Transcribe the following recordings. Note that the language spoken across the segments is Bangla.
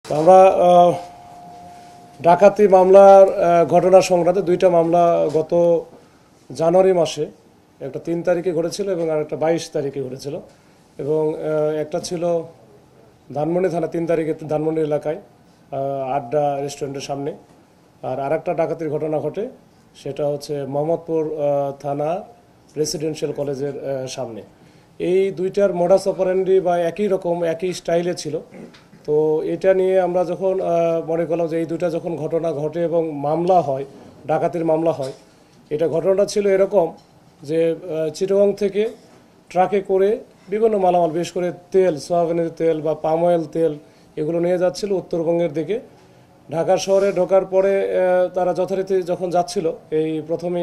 আমরা ডাকাতি মামলার ঘটনা সংক্রান্তে দুইটা মামলা গত জানুয়ারি মাসে একটা 3 তারিখে ঘটেছিল এবং আরেকটা 22 তারিখে ঘটেছিল এবং একটা ছিল ধানমন্ডি থানা 3 তারিখে ধানমন্ডি এলাকায় আড্ডা রেস্টুরেন্টের সামনে, আর আরেকটা ডাকাতির ঘটনা ঘটে সেটা হচ্ছে মোহাম্মদপুর থানা রেসিডেন্সিয়াল কলেজের সামনে। এই দুইটার মোডাস অপারেন্ডি বা একই রকম একই স্টাইলে ছিল। তো এটা নিয়ে আমরা যখন মনে করলাম যে এই দুইটা যখন ঘটনা ঘটে এবং মামলা হয়, ডাকাতির মামলা হয়, এটা ঘটনাটা ছিল এরকম যে চিটাগং থেকে ট্রাকে করে বিভিন্ন মালামাল, বিশেষ করে তেল, সয়াবিনের তেল বা পাম অয়েল তেল, এগুলো নিয়ে যাচ্ছিল উত্তরবঙ্গের দিকে। ঢাকা শহরে ঢোকার পরে তারা যথারীতি যখন যাচ্ছিল, এই প্রথমে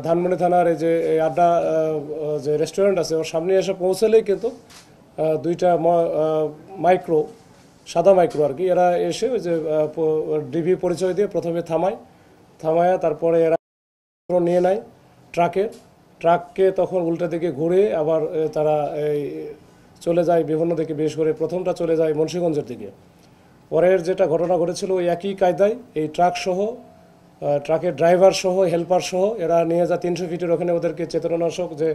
ধানমন্ডি থানার এই যে আড্ডা যে রেস্টুরেন্ট আছে ওর সামনে এসে পৌঁছলেই কিন্তু দুইটা মাইক্রো, সাদা মাইক্রো আর কি, এরা এসে ওই যে ডিবি পরিচয় দিয়ে প্রথমে থামায় তারপরে এরা নিয়ে নেয় ট্রাককে তখন উল্টা দিকে ঘুরে আবার তারা এই চলে যায় বিভিন্ন দিকে, বিশেষ করে প্রথমটা চলে যায় মুন্সিগঞ্জের দিকে। পরের যেটা ঘটনা ঘটেছিল ওই একই কায়দায় এই ট্রাকের ড্রাইভার সহ হেল্পার সহ এরা নিয়ে যায় 300 ফিটের ওখানে, ওদেরকে চেতনানাশক যে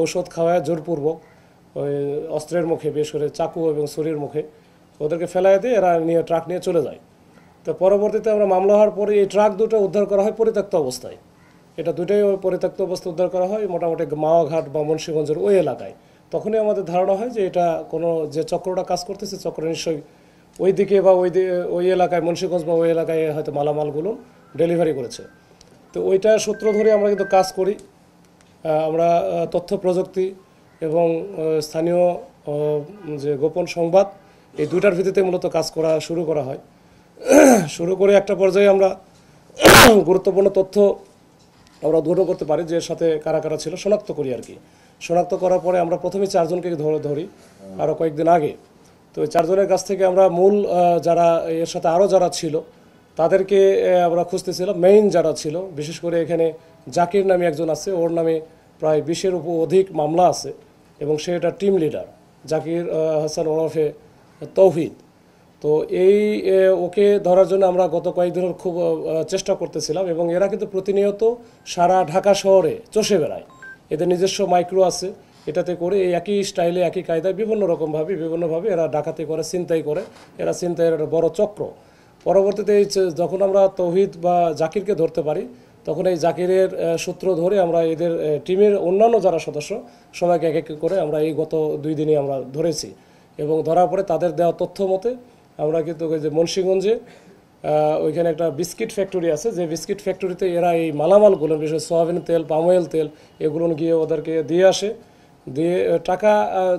ঔষধ খাওয়ায় জোরপূর্বক ওই অস্ত্রের মুখে, বিশেষ করে চাকু এবং ছুরির মুখে ওদেরকে ফেলায় দিয়ে এরা ট্রাক নিয়ে চলে যায়। তো পরবর্তীতে আমরা মামলা হওয়ার পরে এই ট্রাক দুটো উদ্ধার করা হয় পরিত্যক্ত অবস্থায়। এটা দুটোই পরিত্যক্ত অবস্থায় উদ্ধার করা হয় মোটামুটি মাওয়াঘাট বা মুন্সিগঞ্জের ওই এলাকায়। তখনই আমাদের ধারণা হয় যে এটা কোনো যে চক্রটা কাজ করতেছে, চক্র নিশ্চয়ই ওই দিকে বা ওই এলাকায়, মুন্সিগঞ্জ বা ওই এলাকায় হয়তো মালামালগুলো ডেলিভারি করেছে। তো ওইটা সূত্র ধরে আমরা কিন্তু কাজ করি। আমরা তথ্য প্রযুক্তি এবং স্থানীয় যে গোপন সংবাদ, এই দুইটার ভিত্তিতে মূলত কাজ করা শুরু করা হয়। শুরু করে একটা পর্যায়ে আমরা গুরুত্বপূর্ণ তথ্য আমরা উদ্ঘাটন করতে পারি, যে সাথে কারা কারা ছিল শনাক্ত করি আর কি। শনাক্ত করার পরে আমরা প্রথমে 4 জনকে ধরি আরও কয়েকদিন আগে। তো ওই 4 জনের কাছ থেকে আমরা মূল যারা এর সাথে আরও যারা ছিল তাদেরকে আমরা খুঁজতেছিলাম। মেইন যারা ছিল, বিশেষ করে এখানে জাকির নামে একজন আছে, ওর নামে প্রায় 20-এর অধিক মামলা আছে এবং সে এটা টিম লিডার, জাকির হাসান ওরফে তৌহিদ। তো ওকে ধরার জন্য আমরা গত কয়েকদিনের খুব চেষ্টা করতেছিলাম এবং এরা কিন্তু প্রতিনিয়ত সারা ঢাকা শহরে চষে বেড়ায়। এদের নিজস্ব মাইক্রো আছে, এটাতে করে এই একই স্টাইলে একই কায়দায় বিভিন্নভাবে এরা ডাকাতি করে, ছিনতাই করে। এরা ছিনতাইয়ের একটা বড় চক্র। পরবর্তীতে যখন আমরা তৌহিদ বা জাকিরকে ধরতে পারি, তখন এই জাকিরের সূত্র ধরে আমরা এদের টিমের অন্যান্য যারা সদস্য সবাইকে এক এক করে আমরা এই গত 2 দিনে আমরা ধরেছি এবং ধরার পরে তাদের দেওয়া তথ্য মতে আমরা কিন্তু ওই যে মুন্সিগঞ্জে ওইখানে একটা বিস্কিট ফ্যাক্টরি আছে, যে বিস্কিট ফ্যাক্টরিতে এরা এই মালামালগুলো, বিশেষ সয়াবিন তেল, পাম অয়েল তেল, এগুলো গিয়ে ওদেরকে দিয়ে আসে। দিয়ে টাকা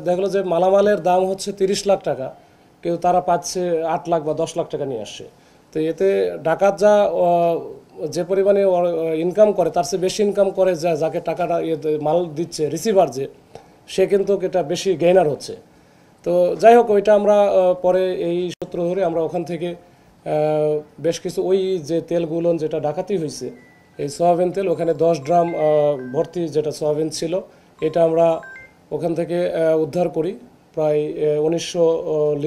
দেখলো যে মালামালের দাম হচ্ছে 30 লাখ টাকা, কিন্তু তারা পাচ্ছে 8 লাখ বা 10 লাখ টাকা নিয়ে আসছে। তো এতে ডাকাত যে পরিমাণে ইনকাম করে তার চেয়ে বেশি ইনকাম করে যাকে টাকাটা মাল দিচ্ছে, রিসিভার সে কিন্তু এটা বেশি গেইনার হচ্ছে। তো যাই হোক, ওইটা আমরা পরে এই সূত্র ধরে আমরা ওখান থেকে বেশ কিছু ওই যে তেলগুলো যেটা ডাকাতি হয়েছে, এই সয়াবিন তেল, ওখানে 10 ড্রাম ভর্তি যেটা সয়াবিন ছিল, এটা আমরা ওখান থেকে উদ্ধার করি প্রায় 1900 লিটার।